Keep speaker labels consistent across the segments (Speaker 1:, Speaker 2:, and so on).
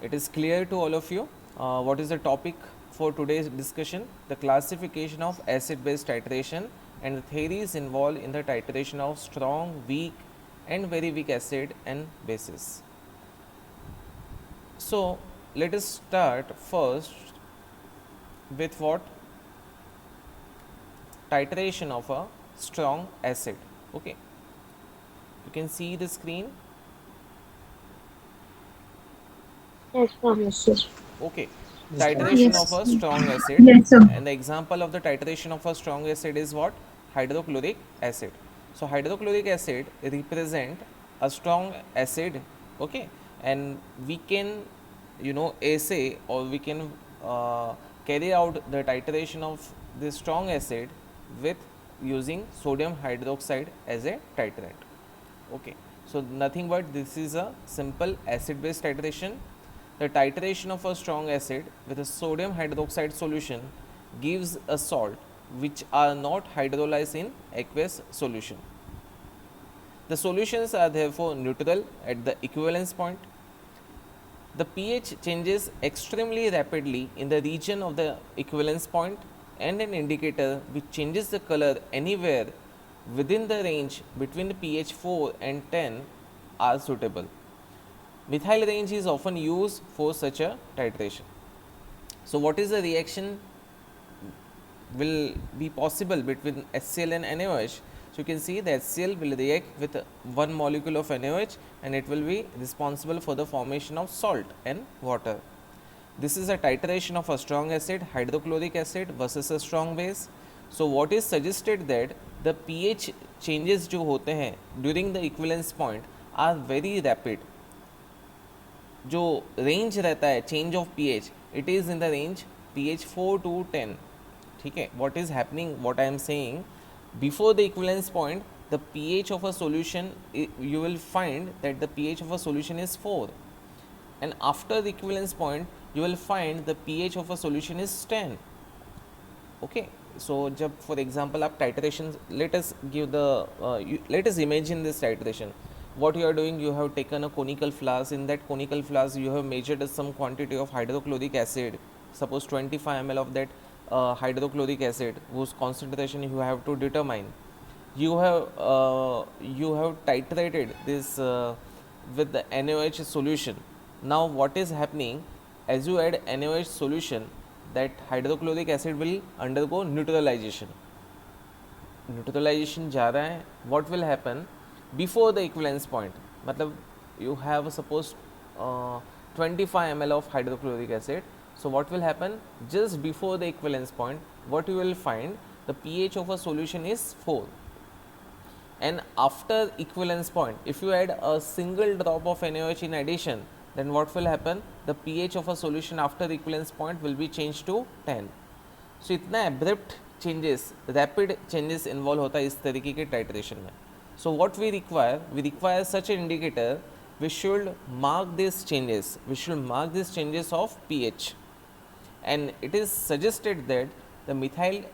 Speaker 1: It is clear to all of you what is the topic for today's discussion: the classification of acid base titration and the theories involved in the titration of strong, weak, and very weak acid and bases. So, let us start first with what? Titration of a strong acid. Okay, you can see the screen.
Speaker 2: Yes, sir.
Speaker 3: Yes, sir.
Speaker 1: Okay,
Speaker 3: Yes, sir.
Speaker 1: titration of
Speaker 2: Yes.
Speaker 1: a strong acid,
Speaker 3: Yes, sir.
Speaker 1: and the example of the titration of a strong acid is what? Hydrochloric acid. So hydrochloric acid represent a strong acid. Okay, and we can, assay, or we can carry out the titration of this strong acid with using sodium hydroxide as a titrant. Okay, so nothing but this is a simple acid base titration. The titration of a strong acid with a sodium hydroxide solution gives a salt which are not hydrolyzed in aqueous solution. The solutions are therefore neutral at the equivalence point. The pH changes extremely rapidly in the region of the equivalence point, and an indicator which changes the color anywhere within the range between the pH 4 and 10 are suitable. Methyl range is often used for such a titration. So, what is the reaction will be possible between HCl and NaOH? So, you can see the HCl will react with one molecule of NaOH, and it will be responsible for the formation of salt and water. This is a titration of a strong acid, hydrochloric acid versus a strong base. So, what is suggested that the pH changes जो होते हैं during the equivalence point are very rapid. जो range रहता है change of pH, it is in the range pH 4 to 10. ठीक है, what is happening, what I am saying, before the equivalence point the pH of a solution, you will find that the pH of a solution is 4, and after the equivalence point you will find the pH of a solution is 10. Okay, so जब for example आप titration, let us give the let us imagine this titration. What you are doing, you have taken a conical flask. In that conical flask you have measured some quantity of hydrochloric acid, suppose 25 ml of that hydrochloric acid, whose concentration you have to determine. You have titrated this with the NaOH solution. Now what is happening, as you add NaOH solution, that hydrochloric acid will undergo neutralization. Neutralization जा रहा है. What will happen before the equivalence point? मतलब you have suppose 25 ml of hydrochloric acid. So what will happen just before the equivalence point? What you will find, the pH of a solution is 4, and after equivalence point if you add a single drop of NaOH in addition, then what will happen, the pH of a solution after equivalence point will be changed to 10. So इतना abrupt changes, rapid changes involve होता है इस तरीके के titration में. So what we require such an indicator which should mark these changes, of pH, and it is suggested that the methyl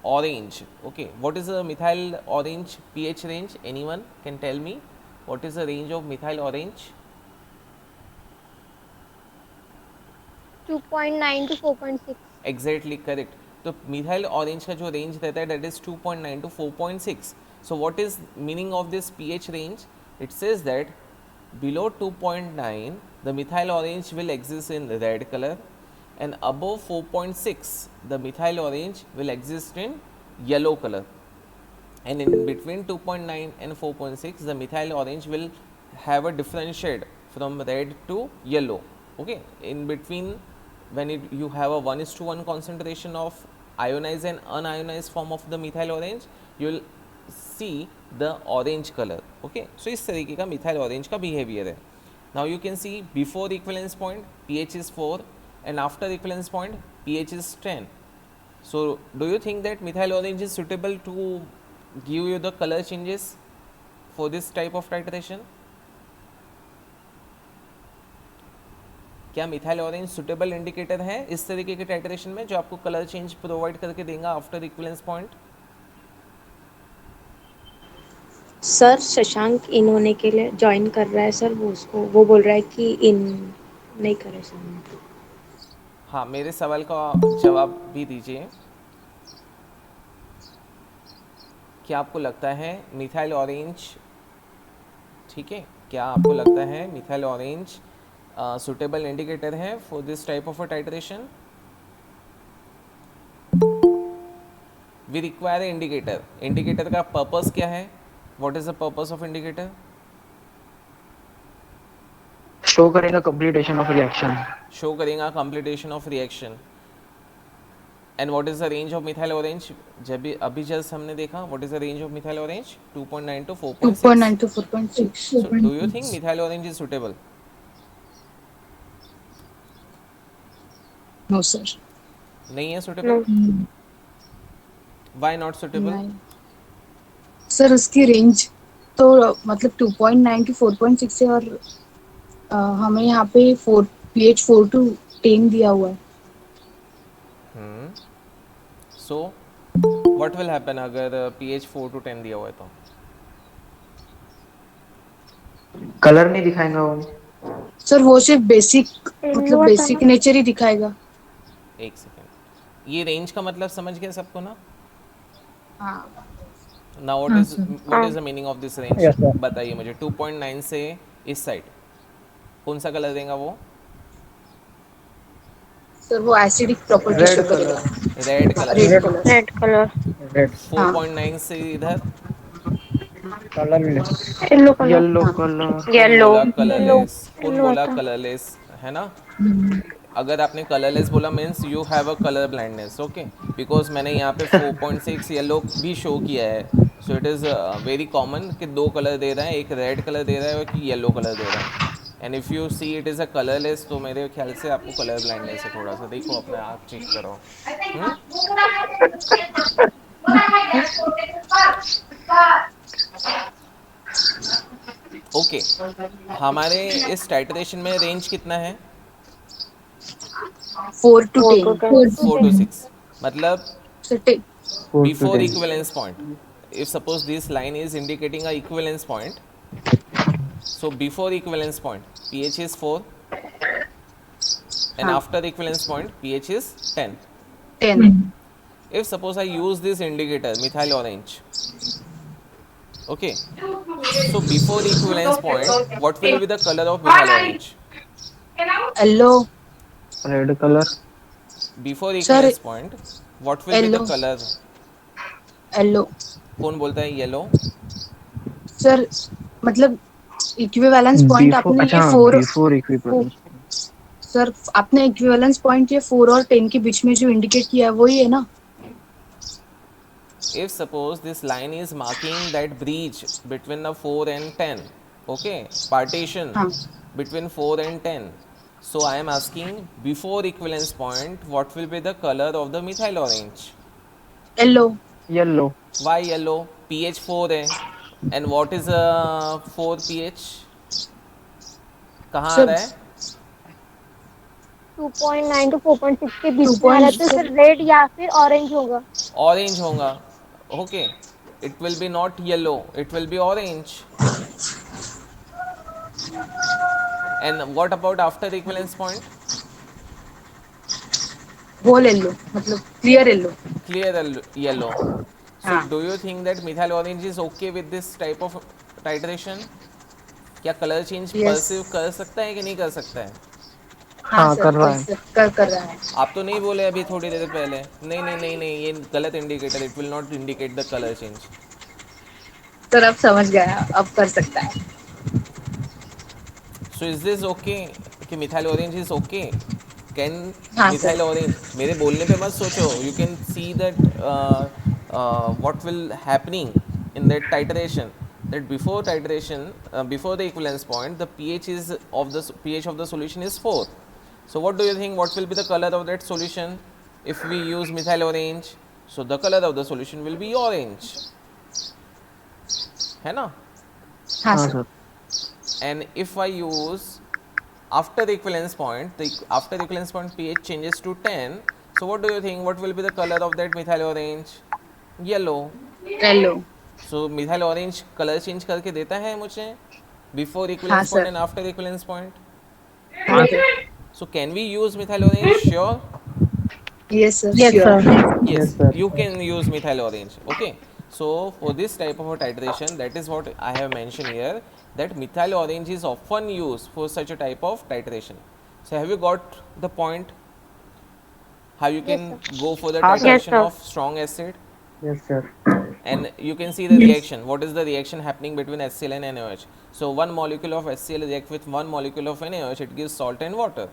Speaker 1: orange. Okay, what is the methyl orange pH range? Anyone can tell me what is the range of methyl orange?
Speaker 2: 2.9 to 4.6.
Speaker 1: Exactly correct. तो methyl orange का जो range रहता है, that is 2.9 to 4.6. So what is meaning of this pH range? It says that below 2.9 the methyl orange will exist in red color, and above 4.6 the methyl orange will exist in yellow color, and in between 2.9 and 4.6 the methyl orange will have a different shade from red to yellow. Okay, in between, when you have a 1:1 concentration of ionized and unionized form of the methyl orange, you will see the orange color. Okay, so इस तरीके का methyl orange का behavior है. Now you can see before equivalence point pH is 4, and after equivalence point pH is 10. So do you think that methyl orange is suitable to give you the color changes for this type of titration? क्या methyl orange suitable indicator है इस तरीके के titration में, जो आपको colour change provide करके देगा after equivalence point?
Speaker 2: Sir Shashank in होने के लिए ज्वाइन कर रहा है सर, वो उसको वो बोल रहा है कि इन
Speaker 3: नहीं करे सर।
Speaker 1: हाँ, मेरे सवाल का जवाब भी दीजिए। क्या आपको लगता है मिथाइल ऑरेंज, ठीक है, क्या आपको लगता है मिथाइल ऑरेंज सुटेबल इंडिकेटर है for this type of a titration? We require indicator. Indicator का पर्पस क्या है? What is the purpose of indicator?
Speaker 4: Show करेगा कंप्लीटेशन ऑफ रिएक्शन।
Speaker 1: शो करेगा completion of reaction. And what is the range of methyl orange? जब भी अभी just हमने देखा, what is the range of methyl orange? 2.9 to 4.6.
Speaker 3: 2.9 to 4.6।
Speaker 1: So do you think methyl orange is suitable?
Speaker 3: No sir.
Speaker 1: नहीं है suitable? Why not suitable?
Speaker 3: नहीं sir, उसकी range तो मतलब 2.9 to 4.6 है, और हमें यहाँ पे 4 pH 4 to 10 दिया हुआ है।
Speaker 1: So what will happen अगर pH 4 to 10 दिया हुआ है तो?
Speaker 4: कलर नहीं दिखाएगा वो।
Speaker 3: सर वो सिर्फ बेसिक, मतलब
Speaker 2: Yellow
Speaker 3: बेसिक
Speaker 2: था।
Speaker 3: नेचर ही दिखाएगा।
Speaker 1: एक सेकेंड, ये रेंज का मतलब समझ गए सबको ना?
Speaker 3: हाँ
Speaker 1: Now what
Speaker 3: हाँ
Speaker 1: is
Speaker 3: sir.
Speaker 1: what is the meaning of this range?
Speaker 4: Yes, sir.
Speaker 1: बताइए मुझे। 2.9 से इस साइड कौन सा कलर देगा वो?
Speaker 3: सर वो acidic property
Speaker 4: Red
Speaker 3: show
Speaker 4: color.
Speaker 3: करेगा।
Speaker 1: Red colour.
Speaker 3: Red colour.
Speaker 2: Red colour.
Speaker 4: Red.
Speaker 3: हाँ
Speaker 1: 4.9 से इधर
Speaker 4: कलरलेस।
Speaker 2: Yellow colour.
Speaker 4: येलो
Speaker 3: हाँ
Speaker 4: कलर।
Speaker 1: कौन
Speaker 2: येलो
Speaker 1: बोला
Speaker 2: येलो
Speaker 1: कलरलेस? कौन
Speaker 2: येलो
Speaker 1: बोला
Speaker 2: था।
Speaker 1: कलरलेस? है ना? अगर आपने कलरलेस बोला means you have a colour blindness, okay, because मैंने यहाँ पे 4.6 येलो भी शो किया है। So it is very common कि दो कलर दे रहा है, एक रेड कलर दे रहा है और एक येलो कलर दे रहा है। And if you see it is a colourless, तो मेरे ख्याल से आपको कलर ब्लाइंडनेस है थोड़ा सा। देखो अपने आप चेक करो। ओके, हमारे इस टाइट्रेशन में रेंज कितना है?
Speaker 3: 4 to
Speaker 2: 4 to
Speaker 3: 10।
Speaker 2: 10।
Speaker 1: 4 to 6, मतलब
Speaker 3: sir 10।
Speaker 4: 4 to
Speaker 1: before
Speaker 4: 10.
Speaker 1: equivalence point. If suppose this line is indicating a equivalence point, so before equivalence point pH is 4 and
Speaker 3: हाँ
Speaker 1: after equivalence point pH is 10.
Speaker 3: 10।
Speaker 1: If suppose I use this indicator methyl orange, okay, so before equivalence point what will be the color of methyl orange?
Speaker 3: Yellow.
Speaker 4: Red colour.
Speaker 1: Before
Speaker 3: sir
Speaker 1: equivalence point what will be the
Speaker 3: yellow.
Speaker 1: color?
Speaker 3: Yellow.
Speaker 1: कौन बोलता है yellow?
Speaker 3: Sir मतलब equivalence point
Speaker 4: before,
Speaker 3: आपने ये
Speaker 4: अच्छा,
Speaker 3: 4।
Speaker 4: Before equivalence.
Speaker 3: Sir आपने equivalence point ये 4 और 10 के बीच में जो इंडिकेट किया है वही है ना?
Speaker 1: If suppose this line is marking that breach between the 4 and 10, okay, partition
Speaker 3: हाँ
Speaker 1: between 4 and 10, so I am asking before equivalence point what will be the color of the methyl orange?
Speaker 3: Yellow.
Speaker 4: Yellow.
Speaker 1: Why yellow? pH 4 है, and what is 4 pH? कहाँ आ
Speaker 3: sir
Speaker 1: रहा है?
Speaker 2: 2.9 to 4.6 के बीच
Speaker 3: 2
Speaker 2: में आ रहा है,
Speaker 3: point
Speaker 2: तो
Speaker 3: सर
Speaker 2: फिर रेड या फिर ऑरेंज होगा।
Speaker 1: Orange होगा, okay, it will be not yellow, it will be orange. And what about after equivalence point?
Speaker 3: Whole yellow, मतलब clear yellow.
Speaker 1: Clear yellow. So
Speaker 3: हाँ
Speaker 1: do you think that methyl orange is okay with this type of titration? क्या colour change
Speaker 3: yes.
Speaker 1: Perceive कर सकता है कि नहीं कर सकता है?
Speaker 3: हाँ
Speaker 4: हाँ,
Speaker 3: सर
Speaker 4: कर रहा है।
Speaker 3: कर रहा है।
Speaker 1: आप तो नहीं बोले अभी थोड़ी देर पहले? नहीं नहीं नहीं नहीं, ये गलत indicator, it will not indicate the colour change.
Speaker 3: Sir अब समझ गया, अब कर सकता है।
Speaker 1: सो इज दिस ओके कि methyl orange is okay? Can
Speaker 3: हाँ
Speaker 1: मिथाइल
Speaker 3: सर।
Speaker 1: ऑरेंज, मेरे बोलने पे मत सोचो, you can see that what will happening in that titration, that before titration, before the equivalence point, the pH of the solution is 4. So what do you think, what will be the color of that solution if we use methyl orange? So the color of the solution will be orange, है ना?
Speaker 3: हाँ
Speaker 4: हाँ
Speaker 3: sir.
Speaker 4: Sir.
Speaker 1: And if I use after the equivalence point, after the equivalence point pH changes to 10, so what do you think, what will be the color of that methyl orange? Yellow.
Speaker 3: Yellow.
Speaker 1: So methyl orange color change करके देता है मुझे before
Speaker 3: हाँ
Speaker 1: equivalence point
Speaker 3: sir.
Speaker 1: and after equivalence point?
Speaker 3: हाँ sir.
Speaker 1: So can we use methyl orange? Sure.
Speaker 3: Yes, sir.
Speaker 2: Yes,
Speaker 3: Sure.
Speaker 2: sir.
Speaker 1: Yes,
Speaker 4: Yes, sir.
Speaker 1: you can use methyl orange. Okay. So for this type of a titration, that is what I have mentioned here, that methyl orange is often used for such a type of titration. So have you got the point? How you
Speaker 2: Yes,
Speaker 1: can
Speaker 2: sir.
Speaker 1: go for the
Speaker 4: हाँ, sir.
Speaker 2: Yes,
Speaker 1: titration
Speaker 2: sir.
Speaker 1: of strong acid?
Speaker 4: Yes, sir.
Speaker 1: And you can see the reaction. What is the reaction happening between HCl and NaOH? So one molecule of HCl react with one molecule of NaOH, it gives salt and water.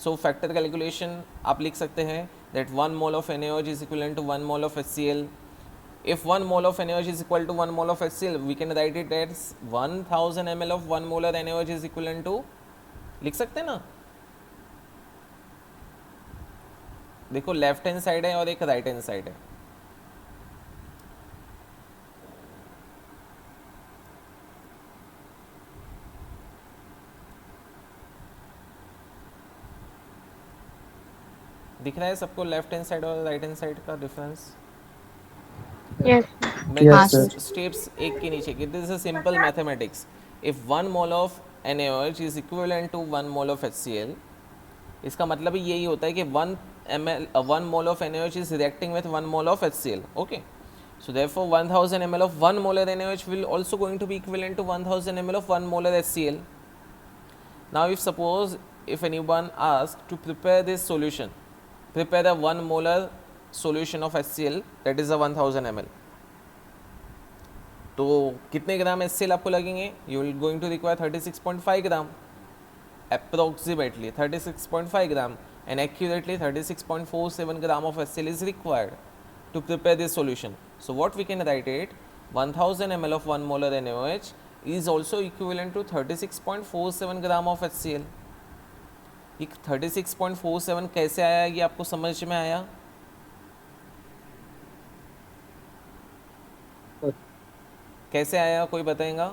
Speaker 1: So factor calculation आप लिख सकते हैं that 1 mole of NaOH is equivalent to 1 mole of HCl. If 1 mole of NaOH is equal to 1 mole of HCl, we can write it as 1000 ml of 1 molar NaOH is equivalent to, लिख सकते हैं ना? देखो left hand side है और एक right hand side है. दिख रहा है सबको लेफ्ट हैंड साइड और राइट हैंड साइड का डिफरेंस?
Speaker 2: Yes.
Speaker 1: मैं
Speaker 4: Yes,
Speaker 1: जस्ट
Speaker 4: sir.
Speaker 1: स्टेप्स एक के नीचे, it is a simple mathematics. If 1 mole of NaOH is equivalent to 1 mole of HCl, इसका मतलब ही यही होता है कि 1 mole of NaOH is reacting with 1 mole of HCl. Okay, so therefore 1000 ml of 1 molar NaOH will also going to be equivalent to 1000 ml of 1 molar HCl. Now if suppose if anyone asked to prepare this solution, prepare a 1 molar solution of HCl, that is a 1000 ml, तो कितने ग्राम HCl आपको लगेंगे? You will going to require 36.5 gram, approximately 36.5 gram, and accurately 36.47 gram of HCl is required to prepare this solution. So what we can write it, 1000 ml of 1 molar NaOH is also equivalent to 36.47 gram of HCl. ये 36.47 कैसे आया, ये आपको समझ में आया? कैसे आया, कोई बताएगा?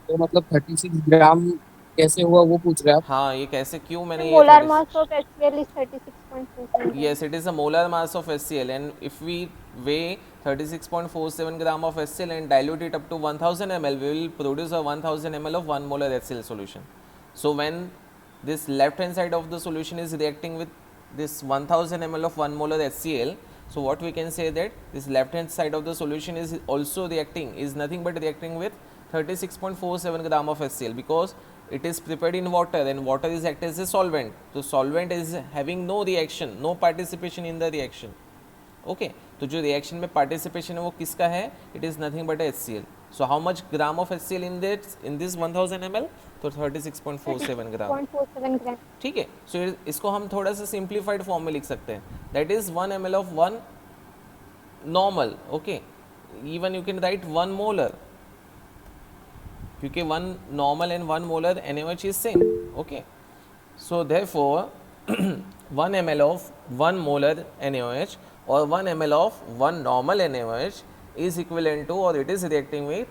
Speaker 5: तो मतलब 36 ग्राम कैसे हुआ वो पूछ रहे हैं आप?
Speaker 1: हाँ, ये कैसे, क्यों मैंने ये
Speaker 2: Molar
Speaker 1: 36,
Speaker 2: mass of HCl is 36.47.
Speaker 1: yes, it is a molar mass of HCl, and if we weigh 36.47 gram of HCl and dilute it up to 1000 ml, we will produce a 1000 ml of 1 molar HCl solution. So when this left hand side of the solution is reacting with this 1000 ml of 1 molar HCl, so what we can say that this left hand side of the solution is also reacting, is nothing but reacting with 36.47 gram of HCl, because it is prepared in water and water is act as a solvent. So solvent is having no reaction, no participation in the reaction. Okay, तो जो reaction में participation है वो किसका है? It is nothing but HCl. So how much gram of HCl in this 1000 ml? तो 36.47 ग्राम.
Speaker 2: 0.47 gram.
Speaker 1: ठीक है, सो इसको हम थोड़ा सा सिंप्लीफाइड फॉर्म में लिख सकते हैं, that is 1 ml of 1 normal. Okay, even you can right 1 molar, क्योंकि 1 normal and 1 molar NaOH is same. Okay, so therefore 1 ml of 1 molar NaOH or 1 ml of 1 normal NaOH is equivalent to, or it is reacting with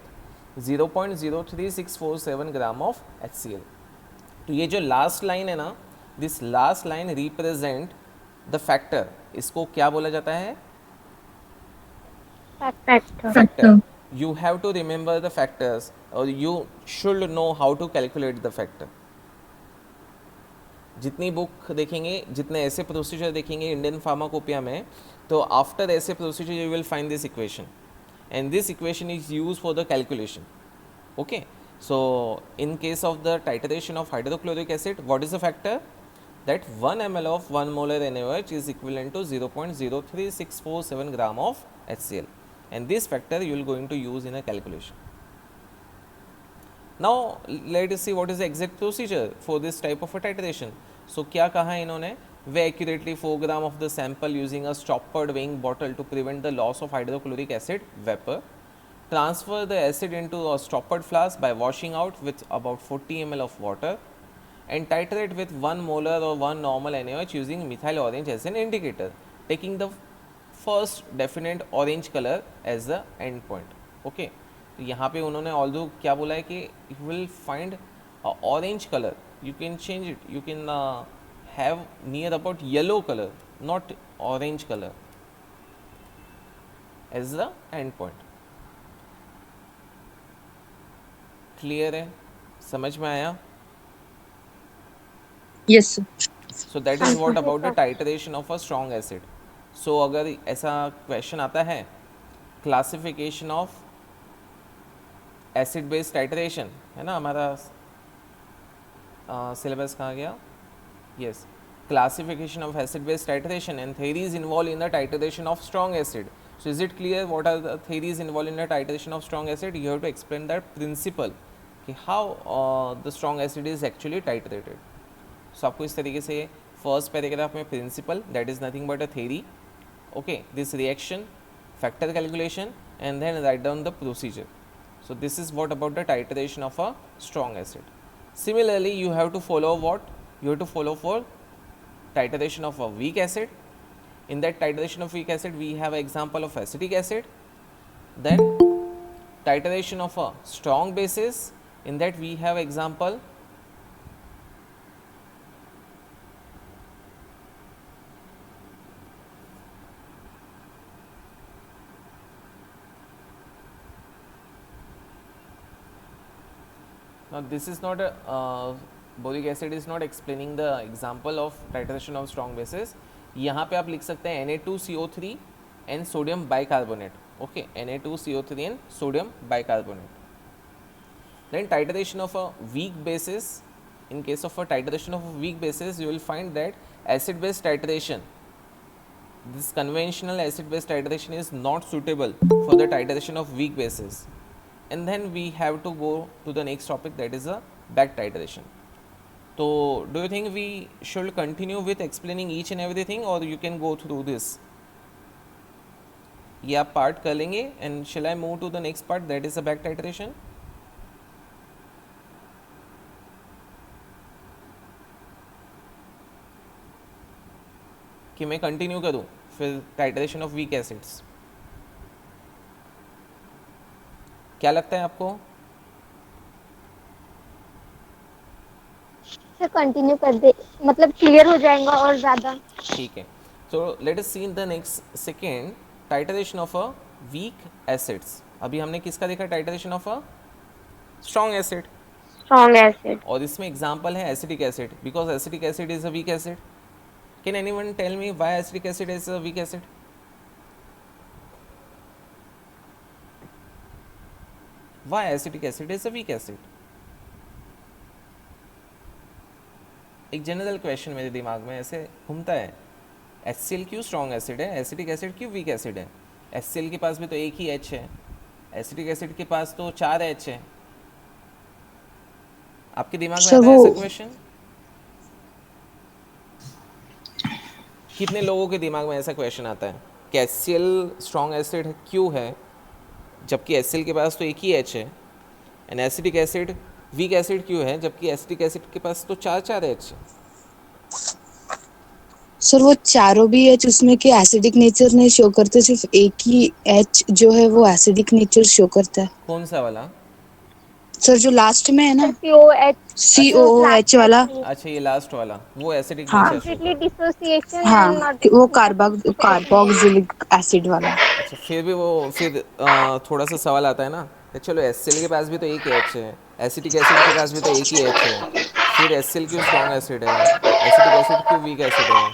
Speaker 1: 0.03647 gram of HCl. तो ये जो last line है ना, this last line represent the factor. इसको क्या बोला जाता है?
Speaker 2: Factor.
Speaker 1: Factor. You have to remember the factors, or you should know how to calculate the factor. जितनी बुक देखेंगे, जितने ऐसे प्रोसीजर देखेंगे इंडियन फार्माकोपिया में, तो आफ्टर ऐसे procedure you will find this equation, and this equation is use for the calculation. Okay, so in case of the titration of hydrochloric acid, what is the factor? That 1 ml of 1 molar NaOH is equivalent to 0.03647 gram of HCl, and this factor you will going to use in a calculation. Now let us see what is the exact procedure for this type of a titration. So क्या कहा है इन्होंने? Weigh accurately 4 gram of the sample using a stoppered weighing bottle to prevent the loss of hydrochloric acid vapor. Transfer the acid into a stoppered flask by washing out with about 40 ml of water, and titrate with 1 molar or 1 normal NaOH using methyl orange as an indicator, taking the first definite orange color as the end point. Okay, तो यहाँ पे उन्होंने although क्या बोला है कि you will find orange colour, you can change it, you can have near about yellow colour, not orange colour as the end point. Clear है, समझ में आया?
Speaker 3: Yes sir.
Speaker 1: So that is what about the titration of a strong acid. So अगर ऐसा question आता है, classification of acid based titration, है ना हमारा सिलेबस कहाँ गया? Yes, classification of acid base titration and theories involved in the titration of strong acid. So is it clear what are the theories involved in the titration of strong acid? You have to explain that principle कि how the strong acid is actually titrated. So आपको इस तरीके से first paragraph में principle, that is nothing but a theory, okay, this reaction, factor calculation, and then write down the procedure. So this is what about the titration of a strong acid. Similarly, you have to follow what? You have to follow for titration of a weak acid. In that titration of weak acid, we have an example of acetic acid. Then titration of a strong bases. In that we have example now this is not a boric acid is not explaining the example of titration of strong bases. यहाँ पे आप लिख सकते हैं Na2CO3 and sodium bicarbonate. Okay, Na2CO3 and sodium bicarbonate. Then titration of a weak bases. In case of a titration of a weak bases, you will find that acid base titration, this conventional acid base titration is not suitable for the titration of weak bases. And then we have to go to the next topic, that is a back titration. So do you think we should continue with explaining each and everything, or you can go through this? ये आप part कर लेंगे, and shall I move to the next part, that is a back titration? कि मैं continue करूँ फिर titration of weak acids? क्या लगता है आपको?
Speaker 2: सर कंटिन्यू कर दे, मतलब क्लियर हो जाएगा और ज़्यादा.
Speaker 1: ठीक है. So let us see in the next second, titration of a weak acids. अभी हमने किसका देखा? Titration of a strong acid.
Speaker 2: Strong acid.
Speaker 1: और इसमें एग्जांपल है acetic acid, because acetic acid is a weak acid. Can anyone tell me why acetic acid is a weak acid? Why acetic acid is a weak acid? एक general question मेरे दिमाग में ऐसे घूमता है, HCl क्यों strong acid है, acetic acid क्यों वीक एसिड है? HCl के पास भी तो एक ही H है, एसिटिक एसिड के पास तो 4 H है. आपके दिमाग में आता है ऐसा क्वेश्चन? कितने लोगों के दिमाग में ऐसा क्वेश्चन आता है कि HCl स्ट्रॉन्ग एसिड क्यों है जबकि HCl के पास तो एक ही H है, and acetic acid weak acid क्यों है जबकि एसिटिक एसिड के पास तो 4 H है?
Speaker 3: सर वो चारों भी एच उसमें के एसिडिक नेचर नहीं शो करते, सिर्फ एक ही एच जो है वो एसिडिक नेचर शो करता है.
Speaker 1: कौन सा वाला?
Speaker 3: सर जो लास्ट में है ना,
Speaker 2: COH.
Speaker 3: COOH वाला.
Speaker 1: अच्छा ये लास्ट वाला वो एसिडिक
Speaker 3: हाँ.
Speaker 1: Nature show.
Speaker 2: Completely dissociation
Speaker 3: हाँ
Speaker 2: and not.
Speaker 3: वो कार्बोक्सिलिक एसिड वाला.
Speaker 1: अच्छा फिर भी वो फिर थोड़ा सा सवाल आता है ना कि चलो HCl के पास भी तो एक ही H है, एसिटिक एसिड के पास भी तो एक ही H है, फिर HCl क्यों स्ट्रॉन्ग एसिड है, एसिटिक एसिड क्यों वीक एसिड है?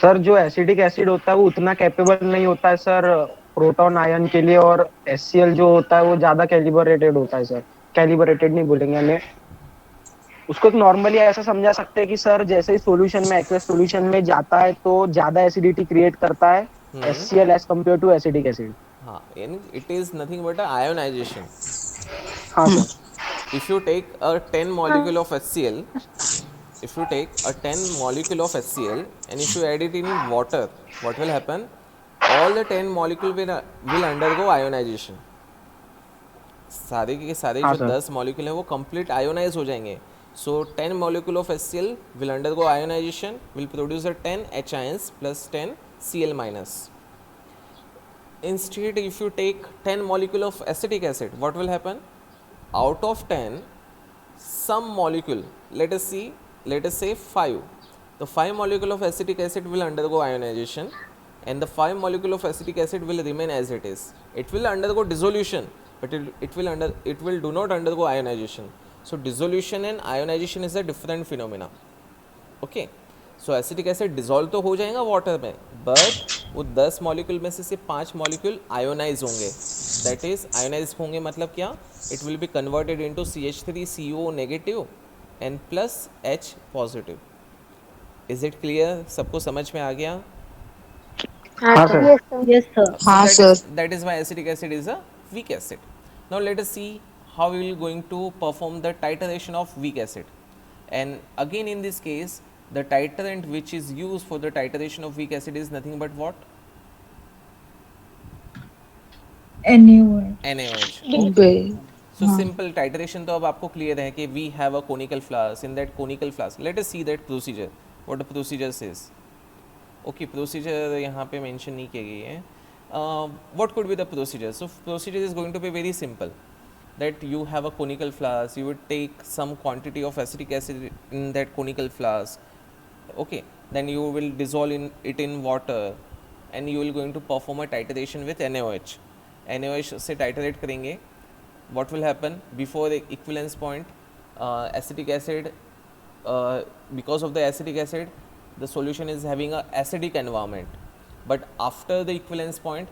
Speaker 4: सर जो एसिडिक एसिड होता है वो उतना कैपेबल नहीं होता है सर प्रोटॉन आयन के लिए, और HCl जो होता है वो ज्यादा कैलिब्रेटेड होता है सर. कैलिब्रेटेड नहीं बोलेंगे हमें उसको, तो नॉर्मली ऐसा समझा सकते हैं कि सर जैसे ही सॉल्यूशन में एक्वेस सॉल्यूशन में जाता है तो ज्यादा एसिडिटी क्रिएट करता है HCl as compare to acidic acid.
Speaker 1: हाँ, it is nothing but ionisation.
Speaker 4: हाँ sir.
Speaker 1: If you take a 10 molecule of HCl, if you take a 10 molecule of HCl and if you add it in water, what will happen? All the 10 molecule will undergo ionization. सारे के सारे
Speaker 4: हाँ
Speaker 1: जो
Speaker 4: sir.
Speaker 1: 10 molecule हैं वो complete ionize हो जाएंगे. So 10 molecule of HCl will undergo ionization, will produce a 10 H ions plus 10 Cl minus. Instead, if you take 10 molecule of acetic acid, what will happen? Out of 10, some molecule, let us say 5, the 5 molecule of acetic acid will undergo ionization and the 5 molecule of acetic acid will remain as it is. It will undergo dissolution, but it will do not undergo ionization. So dissolution and ionization is a different phenomena. Okay, so acetic acid dissolve तो हो जाएगा water में, but वो 10 molecule में से सिर्फ 5 molecule ionise होंगे. That is ionise होंगे मतलब क्या, it will be converted into CH3CO negative and plus H positive. Is it clear? सबको समझ में आ गया?
Speaker 4: हाँ sir.
Speaker 2: Yes, sir.
Speaker 6: Yes, sir.
Speaker 3: हाँ sir.
Speaker 1: That is why acetic acid is a weak acid. Now let us see how we will going to perform the titration of weak acid. And again in this case, the titrant which is used for the titration of weak acid is nothing but what? NaOH. Okay. So simple titration तो अब आपको clear है कि we have a conical flask. In that conical flask, let us see that procedure. What the procedure says. Okay, procedure यहाँ पे mention नहीं की गई है. What could be the procedure? So procedure is going to be very simple, that you have a conical flask, you would take some quantity of acetic acid in that conical flask. Okay, then you will dissolve it in water and you will going to perform a titration with NaOH. NaOH से titrate करेंगे. What will happen before equivalence point, acetic acid, because of the acidic acid the solution is having a acidic environment, but after the equivalence point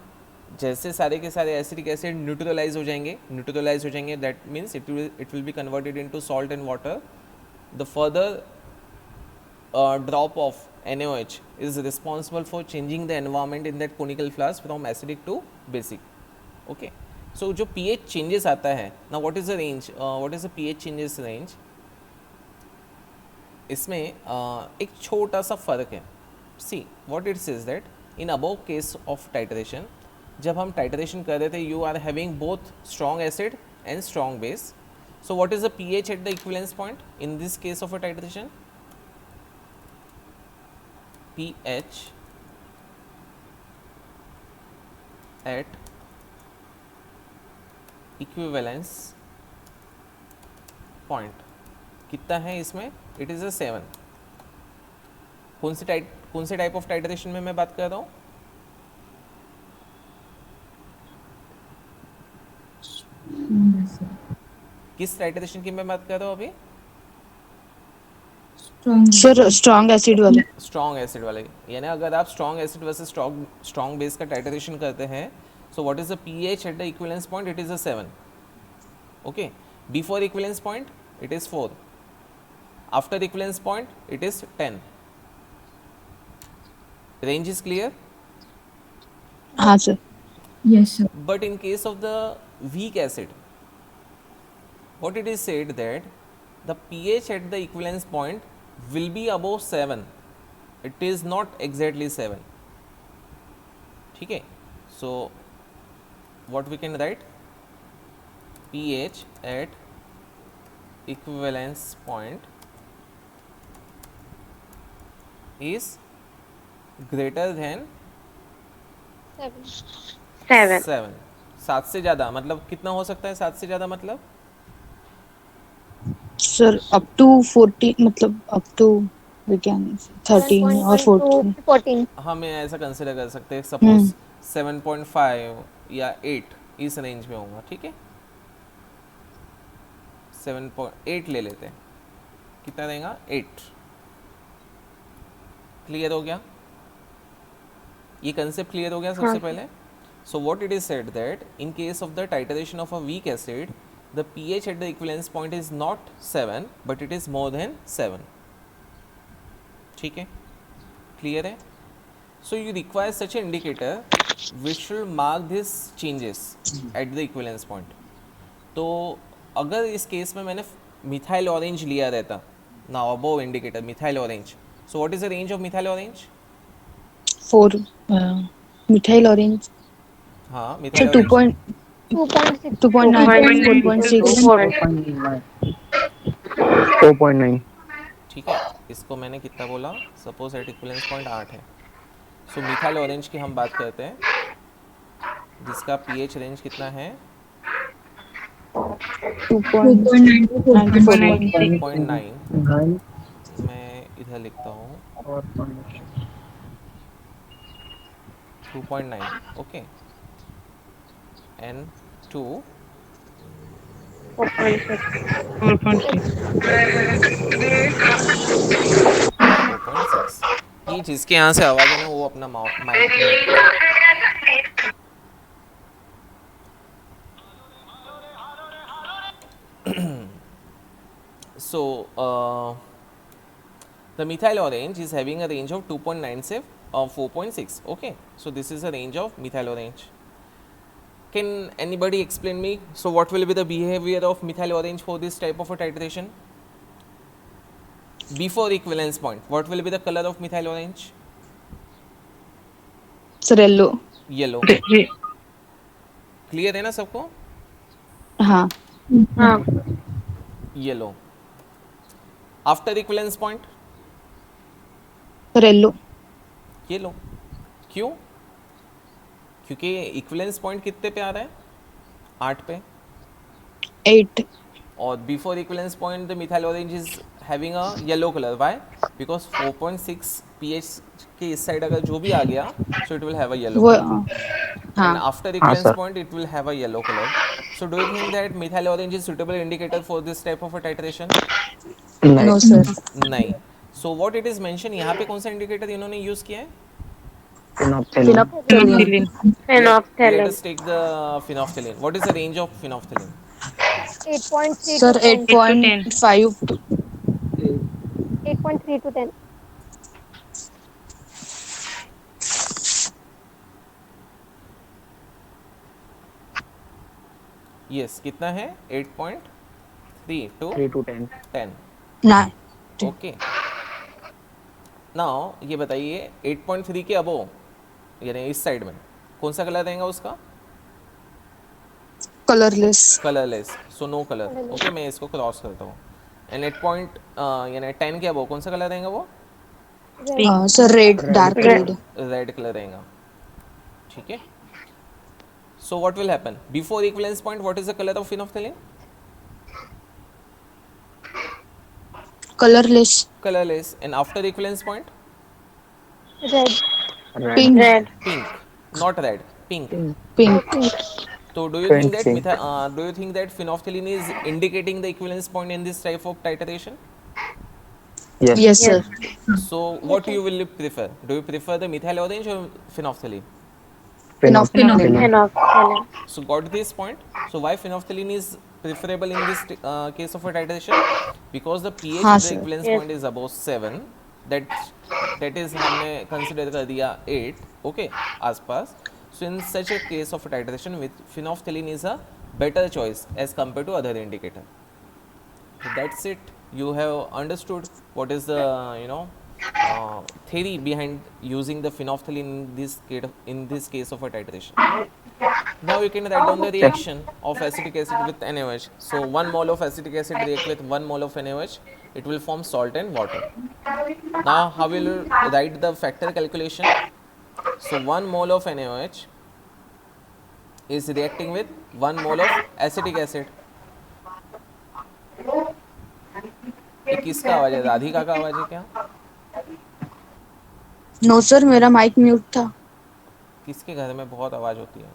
Speaker 1: जैसे सारे के सारे acidic acid neutralise हो जाएंगे, that means it will be converted into salt and water. The further drop of NaOH is responsible for changing the environment in that conical flask from acidic to basic. Okay, so जो pH changes आता है, now what is the range, what is the pH changes range? इसमें एक छोटा सा फ़र्क है. See what it says that in above case of titration, जब हम टाइटरेशन कर रहे थे, you are having both strong acid and strong base. So what is the pH at the equivalence point in this case of a titration? pH at equivalence point कितना है इसमें? It is a 7. कौन से type of titration में मैं बात कर रहा हूँ? किस टाइटरेशन की मैं बात कर रहा हूँ अभी?
Speaker 3: सर स्ट्रॉन्ग एसिड वाले.
Speaker 1: स्ट्रॉन्ग एसिड वाले. यानी अगर आप strong acid versus strong base का टाइटरेशन करते हैं, सो what is the pH at the equivalence point? It is a 7. Okay, before equivalence point it is 4. After equivalence point it is 10. Range is clear?
Speaker 3: हाँ sir.
Speaker 6: Yes, sir.
Speaker 1: But in case of the weak acid, what it is said that the pH at the equivalence point will be above 7. It is not exactly 7. ठीक है, so what we can write? pH at equivalence point is greater than 7. 7 से ज़्यादा मतलब कितना हो सकता है? 7 से ज़्यादा मतलब
Speaker 3: सर अप टू 14, मतलब अप टू वी कैन 13 और 14.
Speaker 2: 14.
Speaker 1: हमें ऐसा कंसिडर कर सकते हैं. सपोज 7.5 या 8 इस रेंज में होगा. ठीक है, 7.8 ले लेते हैं. कितना रहेगा? 8. क्लियर हो गया? ये कंसेप्ट क्लियर हो गया सबसे पहले. So what it is said that in case of the titration of a weak acid, the pH at the equivalence point is not 7 but it is more than 7. ठीक है, clear है? So you require such a indicator which should mark this changes at the equivalence point. तो अगर इस case में मैंने methyl orange लिया रहता, now above indicator methyl orange, so what is the range of methyl orange?
Speaker 3: 4 methyl orange.
Speaker 1: हाँ,
Speaker 3: sir
Speaker 1: methyl
Speaker 3: 2
Speaker 1: orange
Speaker 3: point
Speaker 2: 2.6.
Speaker 3: 2.9 4.6.
Speaker 4: 4.9.
Speaker 1: ठीक है, इसको मैंने कितना बोला? सपोज एट इक्विवेलेंस पॉइंट 8 है. सो मिथाइल ऑरेंज की हम बात करते हैं जिसका pH रेंज कितना है?
Speaker 3: 2.9 to 4.6.
Speaker 1: 2.9. मैं इधर लिखता हूँ 2.9. Okay, N2 4.6। ये जिसके यहाँ से आवाज़ है ना वो अपना माइक म्यूट करो। So the methyl orange is having a range of 2.97 or 4.6. Okay, so this is a range of methyl orange. Can anybody explain me? So what will be the behavior of methyl orange for this type of a titration? Before equivalence point, what will be the color of methyl orange?
Speaker 3: Sir yellow.
Speaker 1: Yellow. Clear है ना सबको?
Speaker 3: हाँ.
Speaker 1: Yellow. After equivalence point,
Speaker 3: sir yellow.
Speaker 1: Yellow. क्यों? क्योंकि equivalence point कितने पे आ रहा है? 8 पे.
Speaker 3: 8.
Speaker 1: और before equivalence point the methyl orange is having a yellow colour. Why? Because 4.6 pH के इस साइड अगर जो भी आ गया सो it will have a yellow
Speaker 3: वो
Speaker 1: कलर.
Speaker 3: हाँ.
Speaker 1: And after equivalence point it will have a yellow color. So do you think that methyl orange is suitable indicator for this type of a titration?
Speaker 3: No sir.
Speaker 1: नहीं. So what it is mentioned, यहाँ पे कौन सा indicator इन्होंने use किया है?
Speaker 3: फिनोप्थेलिन.
Speaker 1: Let us take the phenolphthalein. What is the range of phenolphthalein?
Speaker 2: 8.3
Speaker 3: sir
Speaker 2: to 10.
Speaker 3: 8.5 to
Speaker 2: 8.3 to 10.
Speaker 1: Yes, कितना है? 8.3 to 10.
Speaker 3: 9.
Speaker 1: ओके. नाउ ये बताइए 8.3 के अबो यानी इस साइड में कौन सा कलर रहेगा उसका?
Speaker 3: Colourless.
Speaker 1: Colourless. So no colour. Okay, मैं इसको क्रॉस करता हूँ. एंड 8 पॉइंट यानी 10 के अबो कौन सा कलर रहेगा वो?
Speaker 3: Sir red. Dark red.
Speaker 1: Red colour रहेगा. ठीक है. So what will happen? Before equivalence point, what is the color of phenolphthalein?
Speaker 3: Colourless.
Speaker 1: Colorless. And after equivalence point?
Speaker 2: Red.
Speaker 3: Pink.
Speaker 1: Pink. Not red. Pink.
Speaker 3: Pink.
Speaker 1: So do you think that do you think that phenolphthalein is indicating the equivalence point in this type of titration?
Speaker 3: Yes sir.
Speaker 1: So what you will prefer? Do you prefer the methyl orange or phenolphthalein?
Speaker 3: फिनोप्थेलिन.
Speaker 1: So got this point. So why phenolphthalein is preferable in this case of a titration? Because the pH
Speaker 3: हाँ
Speaker 1: of the
Speaker 3: sir.
Speaker 1: equivalence point is above 7. That is हमने consider कर दिया 8. Okay, आसपास. So in such a case of a titration, with phenolphthalein is a better choice as compared to other indicator. So that's it. You have understood what is the theory behind using the phenolphthalein in this case of a titration. Now you can write down the reaction of acetic acid with NaOH. So 1 mole of acetic acid react with 1 mole of NaOH. It will form salt and water. Now how will you write the factor calculation? So 1 mole of NaOH is reacting with 1 mole of acetic acid. ये किसका आवाज है? राधिका का आवाज है क्या?
Speaker 3: No sir, मेरा mic mute था.
Speaker 1: किसके घर में बहुत आवाज होती है?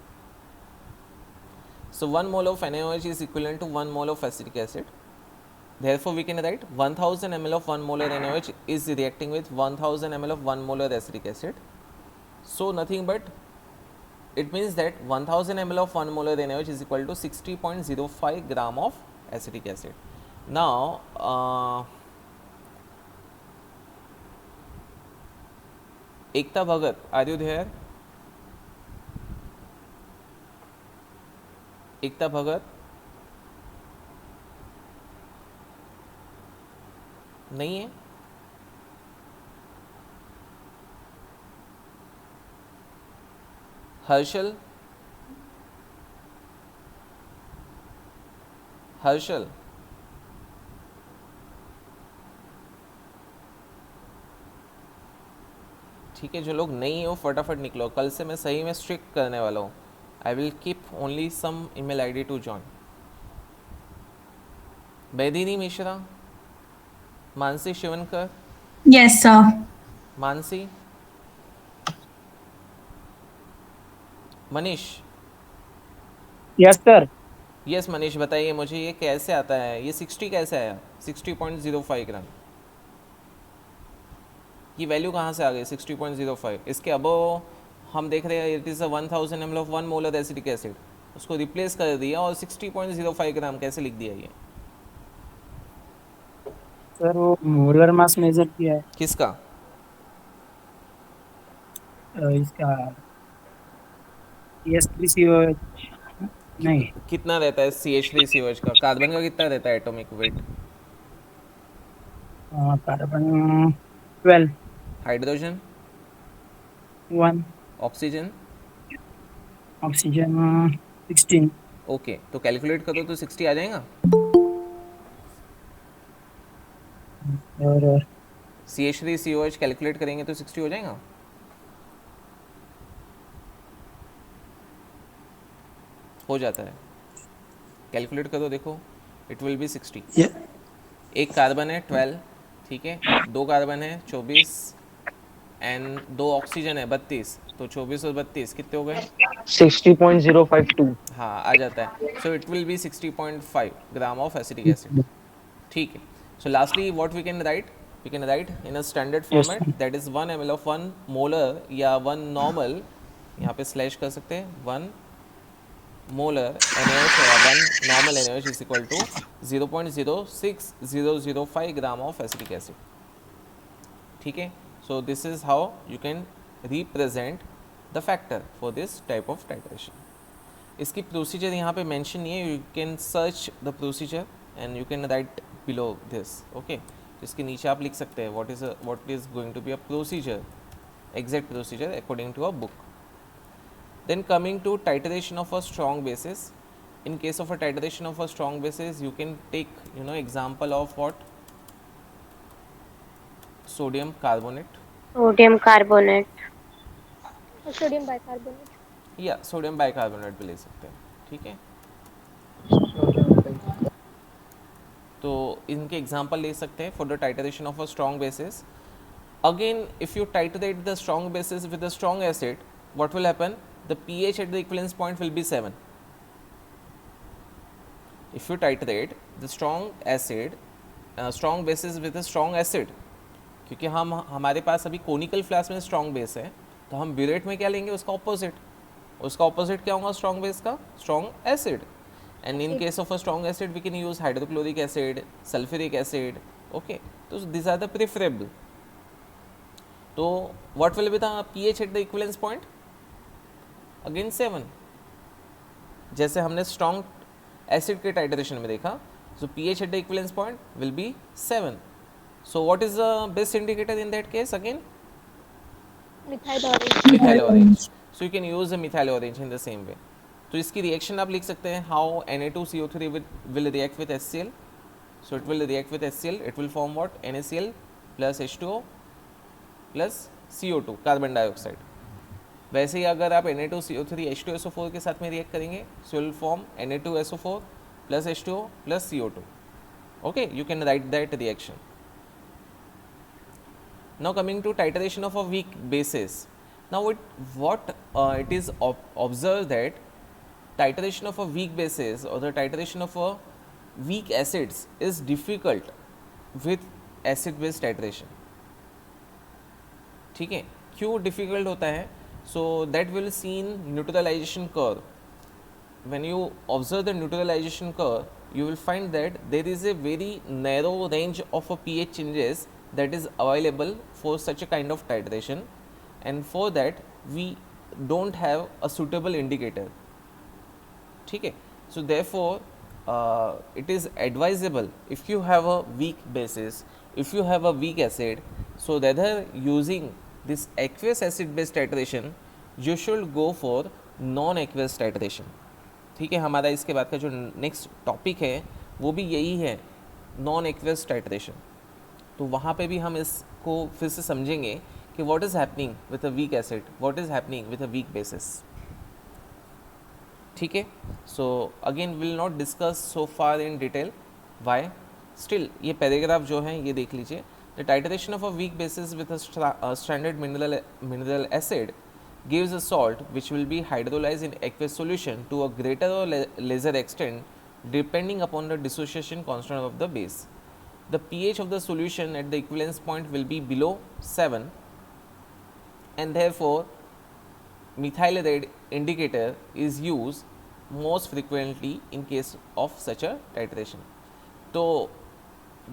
Speaker 1: So 1 mole of NaOH is equivalent to 1 mole of acetic acid. Therefore, we can write 1000 ml of 1 molar NaOH is reacting with 1000 ml of 1 molar acetic acid. So nothing but it means that 1000 ml of 1 molar NaOH is equal to 60.05 gram of acetic acid. Now, Ekta Bhagat, are you there? Ekta Bhagat? नहीं है? हर्षल? हर्षल? ठीक है, जो लोग नहीं हो फटाफट निकलो. कल से मैं सही में स्ट्रिक्ट करने वाला हूँ. I will keep only some email ID to join. Baidini Mishra, Mansi Shivankar.
Speaker 6: Yes, sir.
Speaker 1: Mansi, Manish,
Speaker 4: yes sir.
Speaker 1: Yes Manish बताइए मुझे ये कैसे आता है, ये 60 कैसे आया, 60.05 ग्राम की वैल्यू कहाँ से आ गई 60.05? इसके अबव हम देख रहे हैं it is a 1000 ml of 1 molar acetic acid, उसको रिप्लेस कर दिया और 60.05 ग्राम कैसे लिख दिया ये?
Speaker 5: सर वो मोलर मास मेजर किया है
Speaker 1: किसका?
Speaker 5: इसका ES3COH नहीं
Speaker 1: कितना रहता है CH3COH का, कार्बन का कितना रहता है atomic weight?
Speaker 5: Carbon 12
Speaker 1: hydrogen,
Speaker 5: 1
Speaker 1: oxygen?
Speaker 5: Oxygen 16
Speaker 1: okay तो कैलकुलेट करो तो 60 आ जाएगा।
Speaker 5: और
Speaker 1: CH3COH कैलकुलेट करेंगे तो 60 हो जाएगा। हो जाता है, कैलकुलेट करो देखो, इट विल बी 60। एक कार्बन है 12, ठीक है, दो कार्बन है 24 एंड दो ऑक्सीजन है 32, तो 24 और 32 कितने हो गए?
Speaker 4: 60.052।
Speaker 1: हाँ आ जाता है, so it will be 60.5 gram of acetic acid. ठीक है, so lastly what we can write, we can write in a standard format that is 1 ml of 1 molar या 1 नॉर्मल, यहाँ पे स्लैश कर सकते हैं, 1 molar NaOH or 1 normal NaOH is equal to 0.06005 gram of acetic acid. ठीक है, so this is how you can represent the factor for this type of titration. इसकी procedure यहाँ पे मेंशन नहीं है, you can search the procedure and you can write below this, okay. इसके नीचे आप लिख सकते हैं what is going to be a procedure, exact procedure according to a book. Then coming to titration of a strong basis, in case of a titration of a strong basis, you can take example of what? Sodium carbonate.
Speaker 6: Sodium carbonate.
Speaker 2: Sodium bicarbonate.
Speaker 1: या sodium bicarbonate भी ले सकते हैं, ठीक है। तो इनके example ले सकते हैं for the titration of a strong basis. Again, if you titrate the strong basis with a strong acid, what will happen? The pH at the equivalence point will be 7. If you titrate the strong acid, strong basis with a strong acid, क्योंकि हमारे पास अभी conical flask में strong base है, तो हम burette में क्या लेंगे, उसका ऑपोजिट. उसका ऑपोजिट क्या होगा स्ट्रॉन्ग बेस का? Strong acid. And in case of a strong acid we can use hydrochloric acid, sulphuric acid, okay. तो दिस आर द प्रेफरेबल. तो what will be the pH at the equivalence point? Again 7. जैसे हमने strong acid के titration में देखा, so pH at the equivalence point will be 7. So what is the best indicator in that case? Again
Speaker 2: methyl orange.
Speaker 1: Methyl orange. So you can use the methyl orange in the same way. तो इसकी reaction आप लिख सकते हैं, how Na2CO3 will react with HCl. So it will react with HCl, it will form what? NaCl plus H2O plus CO2 carbon dioxide. वैसे ही अगर आप Na2CO3 H2SO4 के साथ में रिएक्ट करेंगे, so will form Na2SO4 plus H2O plus CO2. Okay, you can right that reaction. Now coming to titration of a weak basis. Now what it is observed that titration of a weak basis or the titration of a weak acids is difficult with acid base titration. ठीक है, क्यों difficult होता है? So that will seen neutralisation curve. when you observe the neutralization curve, you will find that there is a very narrow range of a pH changes that is available for such a kind of titration, and for that we don't have a suitable indicator. ठीक है, so therefore it is advisable if you have a weak basis, if you have a weak acid, so rather using this aqueous acid based titration, you should go for non aqueous titration. ठीक है, हमारा इसके बाद का जो next topic है वो भी यही है, नॉन एक्वेस टाइट्रेशन. तो वहाँ पे भी हम इसको फिर से समझेंगे कि what is happening with a weak acid, what is happening with a weak basis. ठीक है, so again will not discuss so far in detail. Why? Still ये पैराग्राफ जो है ये देख लीजिए. The titration of a weak basis with a standard mineral acid gives a salt which will be hydrolyzed in aqueous solution to a greater or lesser extent depending upon the dissociation constant of the base. The pH of the solution at the equivalence point will be below 7 and therefore methyl red indicator is used most frequently in case of such a titration. तो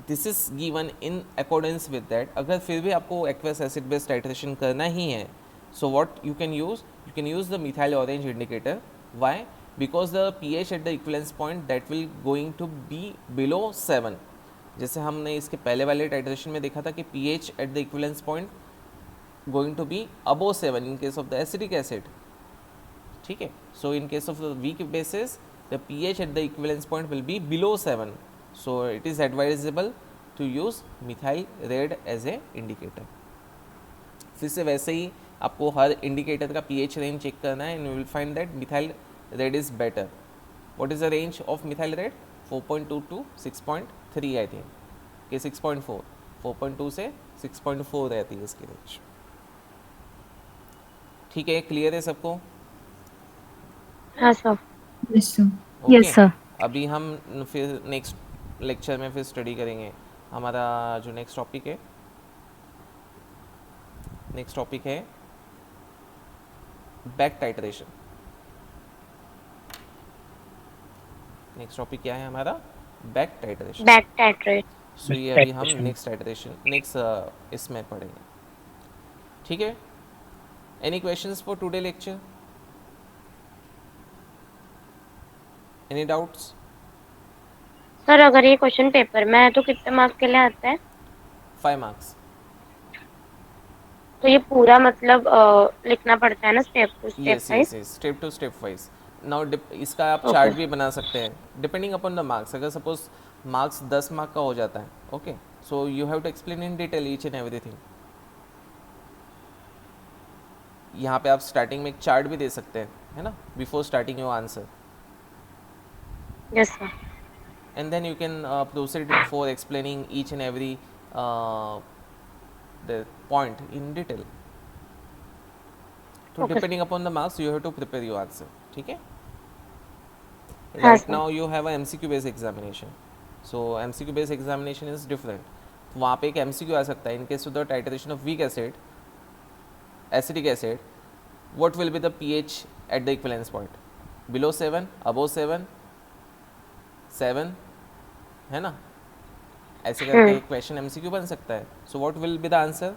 Speaker 1: this is given in accordance with that. अगर फिर भी आपको aqueous acid based titration करना ही है, so what you can use the methyl orange indicator. Why? Because the pH at the equivalence point that will going to be below 7. जैसे हमने इसके पहले वाले टाइट्रेशन में देखा था कि pH at the equivalence point going to be above 7 in case of the acidic acid. ठीक है. So in case of the weak basis the pH at the equivalence point will be below 7, so it is advisable to use methyl red as a indicator. फिर से वैसे ही आपको हर indicator का pH range check करना है and you will find that methyl red is better. What is the range of methyl red? 4.2 to 6.3 I think. कि 6.4, 4.2 से 6.4 रहती है इसकी रेंज. ठीक है, क्लियर है सबको?
Speaker 6: हाँ sir.
Speaker 3: Yes sir.
Speaker 1: Okay.
Speaker 6: Yes, sir.
Speaker 1: अभी हम फिर नेक्स्ट लेक्चर में फिर स्टडी करेंगे. हमारा जो नेक्स्ट टॉपिक है बैक टाइट्रेशन. नेक्स्ट टॉपिक क्या है हमारा? Back titration.
Speaker 6: Back titrate.
Speaker 1: सो ये अभी हम नेक्स्ट इसमें पढ़ेंगे. ठीक है. Any questions for today lecture? Any doubts?
Speaker 6: Sir अगर ये क्वेश्चन पेपर में है तो कितने मार्क्स के लिए आता है?
Speaker 1: 5 मार्क्स.
Speaker 6: तो ये पूरा मतलब लिखना पड़ता है ना step to step
Speaker 1: yes
Speaker 6: wise?
Speaker 1: Yes, step to step wise. Now इसका आप चार्ट भी बना सकते हैं डिपेंडिंग अपॉन द मार्क्स. अगर सपोज मार्क्स 10 मार्क का हो जाता है, okay, so you have to explain in detail each and everything. यहाँ पे आप स्टार्टिंग में एक चार्ट भी दे सकते हैं, है ना, before starting your answer.
Speaker 6: Yes sir.
Speaker 1: And then you can proceed for explaining each and every the point in detail. So
Speaker 6: Okay.
Speaker 1: depending upon the marks, you have to prepare your answer. ठीक है?
Speaker 6: हाँ,
Speaker 1: Right
Speaker 6: sir.
Speaker 1: now you have a MCQ based examination. So MCQ based examination is different. वहाँ पे एक MCQ आ सकता है. In case of the titration of weak acid, acidic acid, what will be the pH at the equivalence point? Below 7, above 7, है ना? ऐसे करके एक क्वेश्चन एमसीक्यू बन सकता है. So what will be the answer?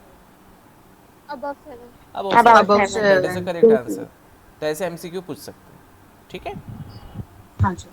Speaker 2: above 7.
Speaker 1: Above
Speaker 6: Above
Speaker 1: 7. That is the
Speaker 3: 7.
Speaker 1: Correct answer. तो ऐसे एमसीक्यू पूछ सकते हैं. ठीक है.
Speaker 3: हाँ सर.